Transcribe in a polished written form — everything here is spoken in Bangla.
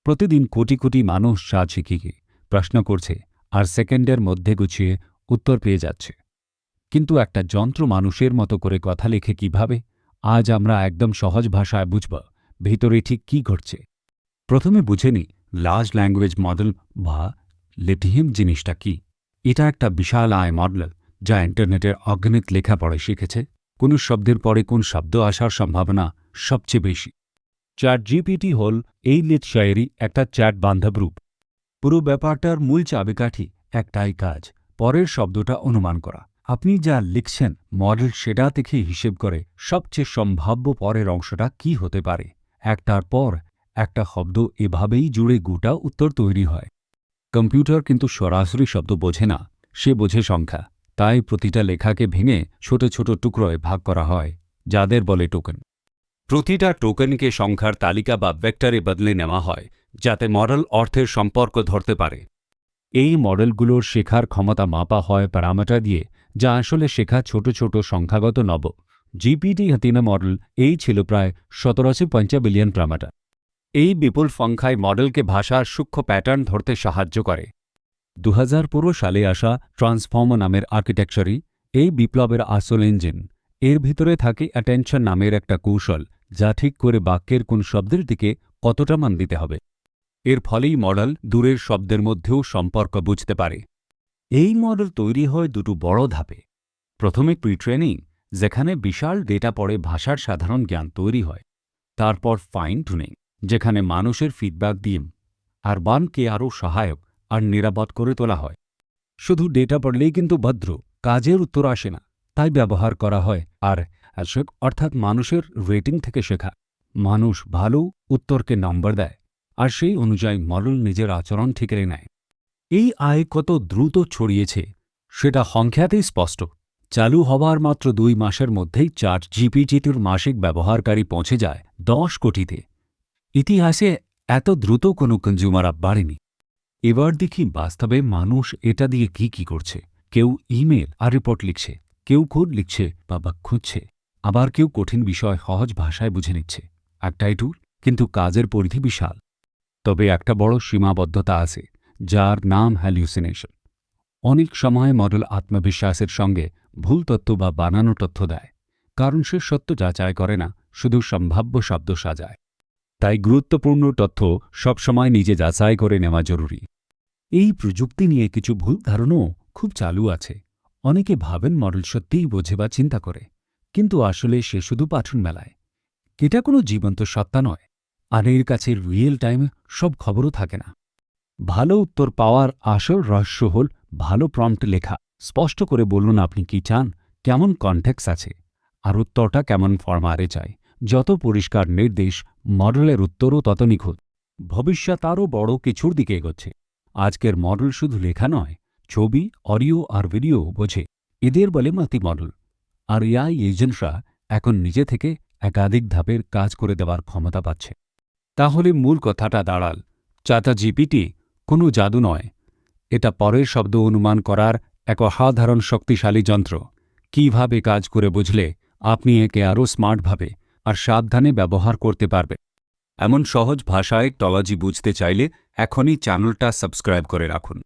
প্রতিদিন কোটি কোটি মানুষ চাট শিখিকে প্রশ্ন করছে আর সেকেন্ডের মধ্যে গুছিয়ে উত্তর পেয়ে যাচ্ছে। কিন্তু একটা যন্ত্র মানুষের মতো করে কথা লেখে কিভাবে? আজ আমরা একদম সহজ ভাষায় বুঝব ভিতরে ঠিক কি ঘটছে। প্রথমে বুঝে নি লার্জ ল্যাঙ্গুয়েজ মডেল বা লেটিহিম জিনিসটা কি। এটা একটা বিশাল আয় মডেল যা ইন্টারনেটের অগণিত লেখাপড়ে শিখেছে কোন শব্দের পরে কোন শব্দ আসার সম্ভাবনা সবচেয়ে বেশি। চ্যাট জিপিটি হল এই লিট শায়েরি একটা চ্যাট বান্ধব রূপ। পুরো ব্যাপারটার মূল চাবিকাঠি একটাই কাজ, পরের শব্দটা অনুমান করা। আপনি যা লিখছেন মডেল সেটা থেকে হিসেব করে সবচেয়ে সম্ভাব্য পরের অংশটা কি হতে পারে। একটার পর একটা শব্দ এভাবেই জুড়ে গোটা উত্তর তৈরি হয়। কম্পিউটার কিন্তু সরাসরি শব্দ বোঝে না, সে বোঝে সংখ্যা। তাই প্রতিটা লেখাকে ভেঙে ছোট ছোট টুকরোয় ভাগ করা হয়, যাদের বলে টোকেন। প্রতিটা টোকেনকে সংখ্যার তালিকা বা ভেক্টরে বদলে নেওয়া হয় যাতে মডেল অর্থের সম্পর্ক ধরতে পারে। এই মডেলগুলোর শেখার ক্ষমতা মাপা হয় প্যারামিটার দিয়ে, যা আসলে শেখা ছোট ছোট সংখ্যাগত নব। GPT-3 মডেল এই ছিল প্রায় 1750 বিলিয়ন প্যারামিটার। এই বিপুল সংখ্যায় মডেলকে ভাষার সূক্ষ্ম প্যাটার্ন ধরতে সাহায্য করে। 2015 সালে আসা ট্রান্সফর্মার নামের আর্কিটেকচারই এই বিপ্লবের আসল ইঞ্জিন। এর ভিতরে থাকে অ্যাটেনশন নামের একটা কৌশল, যা ঠিক করে বাক্যের কোন শব্দের দিকে কতটা মান দিতে হবে। এর ফলেই মডেল দূরের শব্দের মধ্যেও সম্পর্ক বুঝতে পারে। এই মডেল তৈরি হয় দুটো বড় ধাপে। প্রথমে প্রি-ট্রেনিং, যেখানে বিশাল ডেটা পড়ে ভাষার সাধারণ জ্ঞান তৈরি হয়। তারপর ফাইন টুনিং, যেখানে মানুষের ফিডব্যাক দিয়ে আর বানকে আরও সহায়ক আর নিরাপদ করে তোলা হয়। শুধু ডেটা পড়লেই কিন্তু ভদ্র কাজের উত্তর আসে না, তাই ব্যবহার করা হয় আর অর্থাৎ মানুষের রেটিং থেকে শেখা। মানুষ ভালো উত্তরকে নম্বর দেয় আর সেই অনুযায়ী মডেল নিজের আচরণ ঠিক করে নেয়। এই আয় কত দ্রুত ছড়িয়েছে সেটা সংখ্যাতেই স্পষ্ট। চালু হওয়ার মাত্র 2 মাসের মধ্যেই চ্যাট জিপিটির মাসিক ব্যবহারকারী পৌঁছে যায় 10 কোটিতে। ইতিহাসে এত দ্রুত কোনো কনজিউমার অ্যাপ বাড়েনি। এবার দেখি বাস্তবে মানুষ এটা দিয়ে কি করছে। কেউ ইমেল আর রিপোর্ট লিখছে, কেউ কোড লিখছে বা বাগ খুঁজছে, আবার কেউ কঠিন বিষয় সহজ ভাষায় বুঝে নিচ্ছে। একটাই টুল, কিন্তু কাজের পরিধি বিশাল। তবে একটা বড় সীমাবদ্ধতা আছে, যার নাম হ্যালিউসিনেশন। অনেক সময় মডেল আত্মবিশ্বাসের সঙ্গে ভুল তথ্য বা বানানো তথ্য দেয়, কারণ সে সত্য যাচাই করে না, শুধু সম্ভাব্য শব্দ সাজায়। তাই গুরুত্বপূর্ণ তথ্য সবসময় নিজে যাচাই করে নেওয়া জরুরি। এই প্রযুক্তি নিয়ে কিছু ভুল ধারণাও খুব চালু আছে। অনেকে ভাবেন মডেল সত্যিই বোঝে বা চিন্তা করে, কিন্তু আসলে সে শুধু পাঠন মেলায়। এটা কোনো জীবন্ত সত্তা নয়, আর এর কাছে রিয়েল টাইমে সব খবরও থাকে না। ভালো উত্তর পাওয়ার আসল রহস্য হল ভালো প্রম্পট লেখা। স্পষ্ট করে বলুন আপনি কি চান, কেমন কনটেক্স আছে, আর উত্তরটা কেমন ফরম্যাটে চাই। যত পরিষ্কার নির্দেশ, মডেলের উত্তরও তত নিখুঁত। ভবিষ্যৎ আরও বড় কিছুর দিকে এগোচ্ছে। আজকের মডেল শুধু লেখা নয়, ছবি, অডিও আর ভিডিও বোঝে। এদের বলে মাল্টি মডেল। আর এআই এজেন্টরা এখন নিজে থেকে একাধিক ধাপের কাজ করে দেওয়ার ক্ষমতা পাচ্ছে। তাহলে মূল কথাটা দাঁড়াল, চ্যাট জিপিটি কোনো জাদু নয়, এটা পরের শব্দ অনুমান করার এক অসাধারণ শক্তিশালী যন্ত্র। কিভাবে কাজ করে বুঝলে আপনি একে আরও স্মার্টভাবে আর সাবধানে ব্যবহার করতে পারবেন। এমন সহজ ভাষায় টেকনোলজি বুঝতে চাইলে এখনই চ্যানেলটা সাবস্ক্রাইব করে রাখুন।